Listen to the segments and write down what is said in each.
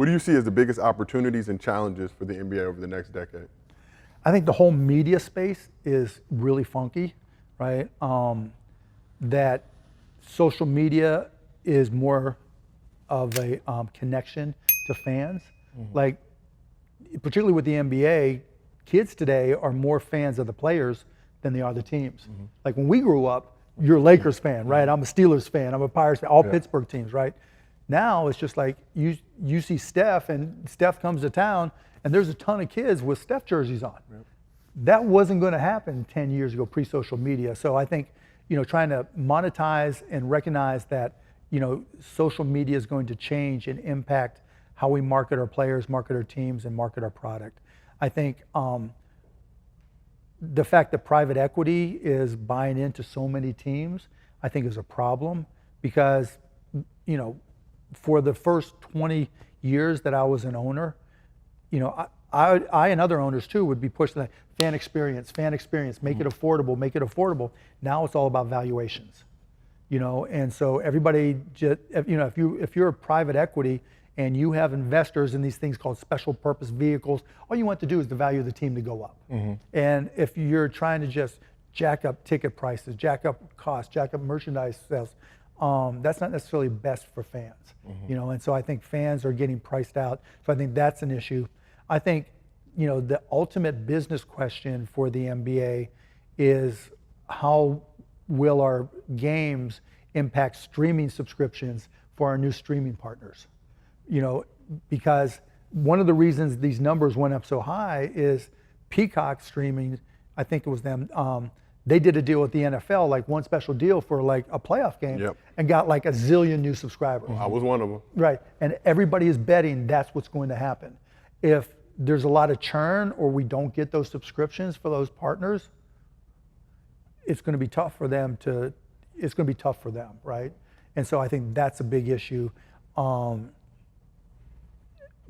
What do you see as the biggest opportunities and challenges for the NBA over the next decade? I think the whole media space is really funky, right? That social media is more of a connection to fans. Like, particularly with the NBA, kids today are more fans of the players than they are the teams. Like when we grew up, you're a Lakers fan, right? I'm a Steelers fan, I'm a Pirates fan, all Pittsburgh teams, right? Now it's just like you see Steph, and Steph comes to town, and there's a ton of kids with Steph jerseys on. That wasn't going to happen 10 years ago, pre-social media. So I think, trying to monetize and recognize that, social media is going to change and impact how we market our players, market our teams, and market our product. I think the fact that private equity is buying into so many teams, I think is a problem because, for the first 20 years that I was an owner, I and other owners too would be pushing that fan experience, make it affordable. Now it's all about valuations, and so everybody just, if you're a private equity and you have investors in these things called special purpose vehicles, all you want to do is the value of the team to go up. And if you're trying to just jack up ticket prices, jack up costs, jack up merchandise sales, that's not necessarily best for fans, and so I think fans are getting priced out. So I think that's an issue. I think, the ultimate business question for the NBA is how will our games impact streaming subscriptions for our new streaming partners? Because one of the reasons these numbers went up so high is Peacock streaming, I think it was them, they did a deal with the NFL, like one special deal for like a playoff game, and got like a zillion new subscribers. I was one of them. Right, and everybody is betting that's what's going to happen. If there's a lot of churn or we don't get those subscriptions for those partners, it's going to be tough for them right? And so I think that's a big issue. But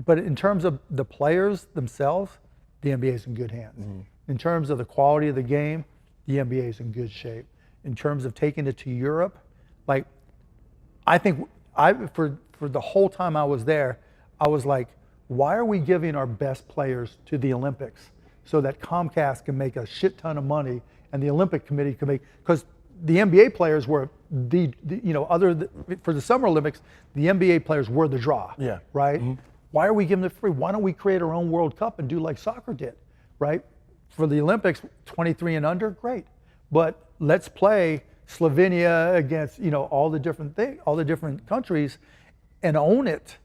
in terms of the players themselves, the NBA is in good hands. In terms of the quality of the game, the NBA is in good shape. In terms of taking it to Europe, like, I think for the whole time I was there, I was like, why are we giving our best players to the Olympics so that Comcast can make a shit ton of money and the Olympic Committee can make, because the NBA players were for the Summer Olympics, the NBA players were the draw, right? Why are we giving it free? Why don't we create our own World Cup and do like soccer did, right? For the Olympics, 23 and under, great. But let's play Slovenia against, all the different countries and own it.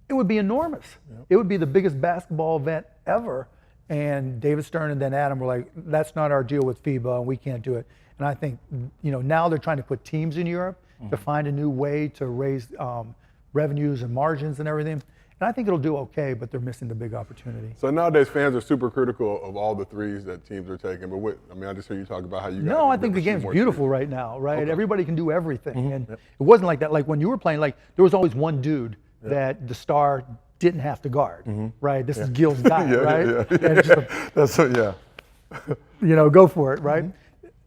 It would be enormous. It would be the biggest basketball event ever. And David Stern and then Adam were like, that's not our deal with FIBA and we can't do it. And I think, now they're trying to put teams in Europe to find a new way to raise revenues and margins and everything. And I think it'll do okay, but they're missing the big opportunity. So nowadays fans are super critical of all the threes that teams are taking. But I just hear you talk about how you guys. No, I think the game's beautiful right now, right? Okay. Everybody can do everything. And it wasn't like that. Like when you were playing, like there was always one dude that the star didn't have to guard, right? This is Gil's guy, right? Go for it, right?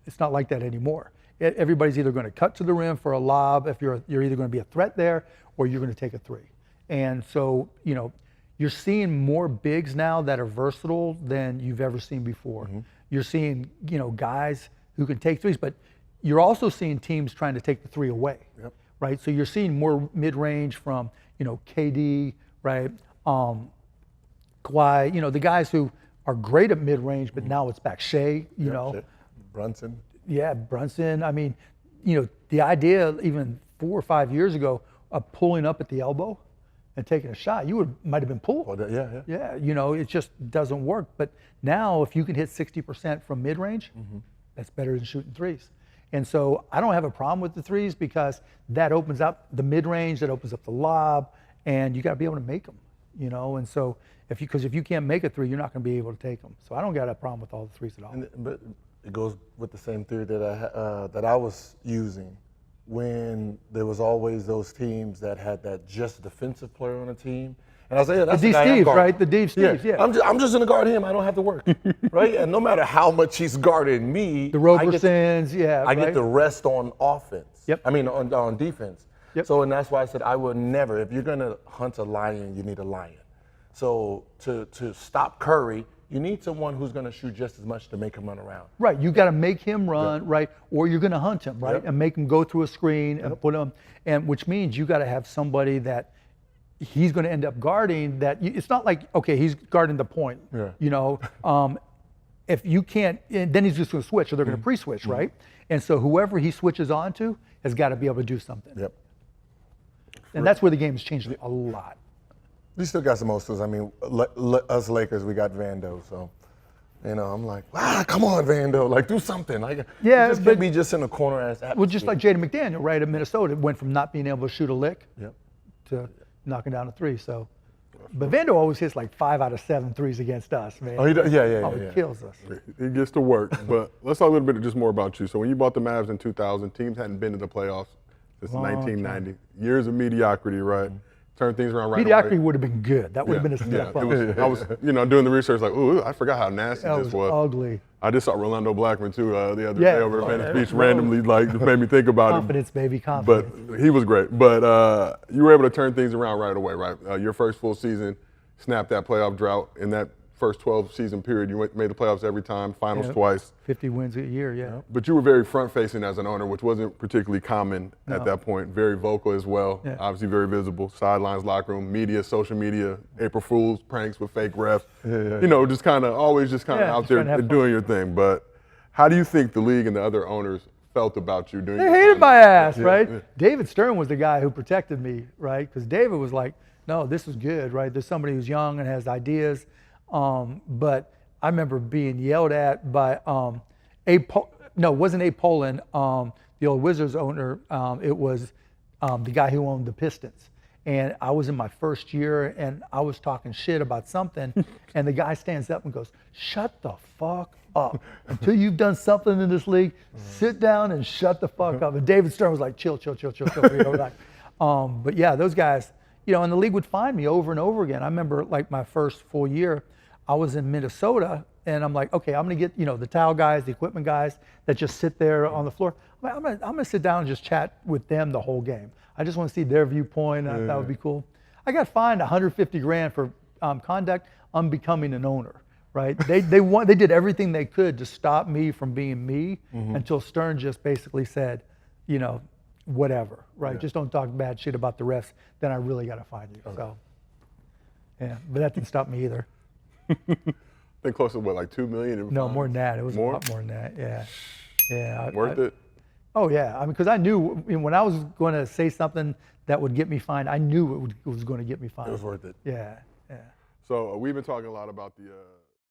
It's not like that anymore. Everybody's either going to cut to the rim for a lob if you're either going to be a threat there or you're going to take a three. And so, you're seeing more bigs now that are versatile than you've ever seen before. You're seeing, guys who can take threes, but you're also seeing teams trying to take the three away, right? So you're seeing more mid-range from, KD, right? Kawhi, the guys who are great at mid-range, but now it's back. Shea, Brunson. Yeah, Brunson. I mean, the idea even 4 or 5 years ago of pulling up at the elbow and taking a shot, might have been pulled. Yeah, it just doesn't work. But now if you can hit 60% from mid-range, that's better than shooting threes. And so I don't have a problem with the threes because that opens up the mid-range, that opens up the lob, and you got to be able to make them, And so if you can't make a three, you're not going to be able to take them. So I don't got a problem with all the threes at all. But it goes with the same theory that I was using when there was always those teams that had that just defensive player on the team. And I was like, yeah, that's the guy I'm guarding. Right? The Dave Steves, yeah. I'm just going to guard him. I don't have to work, right? And no matter how much he's guarding me, the Robersons, I get the rest on offense. Yep. I mean, on defense. Yep. So, and that's why I said I would never. If you're gonna hunt a lion, you need a lion. So to stop Curry, you need someone who's gonna shoot just as much to make him run around. Right, you got to make him run, right, or you're going to hunt him, right, Yep. and make him go through a screen and put him, and which means you got to have somebody that he's going to end up guarding. It's not like, okay, he's guarding the point, Yeah. you know. If you can't, then he's just going to switch, or they're going to pre-switch, right? And so whoever he switches on to has got to be able to do something. Yep. And that's where the game's changed a lot. We still got some more tools. I mean, us Lakers, we got Vando, so. You know, I'm like, come on, Vando, like do something. Like, Yeah, you just but- can't be just in a corner ass atmosphere. Well, just like Jaden McDaniel, right, at Minnesota, went from not being able to shoot a lick Yep. to knocking down a three. So, but Vando always hits like 5 out of 7 threes against us, man. Oh, he does? Yeah. Oh, he kills us. He gets to work. But let's talk a little bit just more about you. So when you bought the Mavs in 2000, teams hadn't been to the playoffs since Long 1990. Years of mediocrity, right? Turned things around right Mediocrity away. would have been good. That would have been a step up. It was, I was, doing the research like, ooh, I forgot how nasty That this was was. ugly. I just saw Rolando Blackman too the other Yeah. day over at Venice Oh, Beach. yeah. Randomly, like, just made me think about Confidence, baby, it. confidence. But he was great. But you were able to turn things around right away, right? Your first full season, snapped that playoff drought. In that first 12-season period, you made the playoffs every time, finals Yep. twice. 50 wins a year, yeah. But you were very front-facing as an owner, which wasn't particularly common at that point. Very vocal as well, Yeah. obviously very visible. Sidelines, locker room, media, social media, April Fools, pranks with fake refs. Just kind of always just kind of Yeah, out just trying to there have doing your thing. But how do you think the league and the other owners felt about you doing They your hated time? my ass, Yeah, right? yeah. David Stern was the guy who protected me, right? Because David was like, no, this is good, right? There's somebody who's young and has ideas. But I remember being yelled at by it wasn't Abe Poland, the old Wizards owner. It was the guy who owned the Pistons. And I was in my first year, and I was talking shit about something, and the guy stands up and goes, "Shut the fuck up. Until you've done something in this league, sit down and shut the fuck up." And David Stern was like, chill. But yeah, those guys, and the league would find me over and over again. I remember like my first full year, I was in Minnesota, and I'm like, okay, I'm gonna get, the towel guys, the equipment guys that just sit there on the floor. I'm gonna sit down and just chat with them the whole game. I just want to see their viewpoint. That would be cool. I got fined $150,000 for conduct unbecoming an owner. Right? They did everything they could to stop me from being me until Stern just basically said, whatever. Right? Yeah. Just don't talk bad shit about the refs. Then I really got to fine you. Okay. So, yeah, but that didn't stop me either. I think close to what, like $2 million? In No, fines? more than that. It was More? a lot more than that. Yeah. Yeah. Worth it? Oh yeah, because I knew when I was going to say something that would get me fined, I knew it was going to get me fined. It was worth it. Yeah, yeah. So we've been talking a lot about the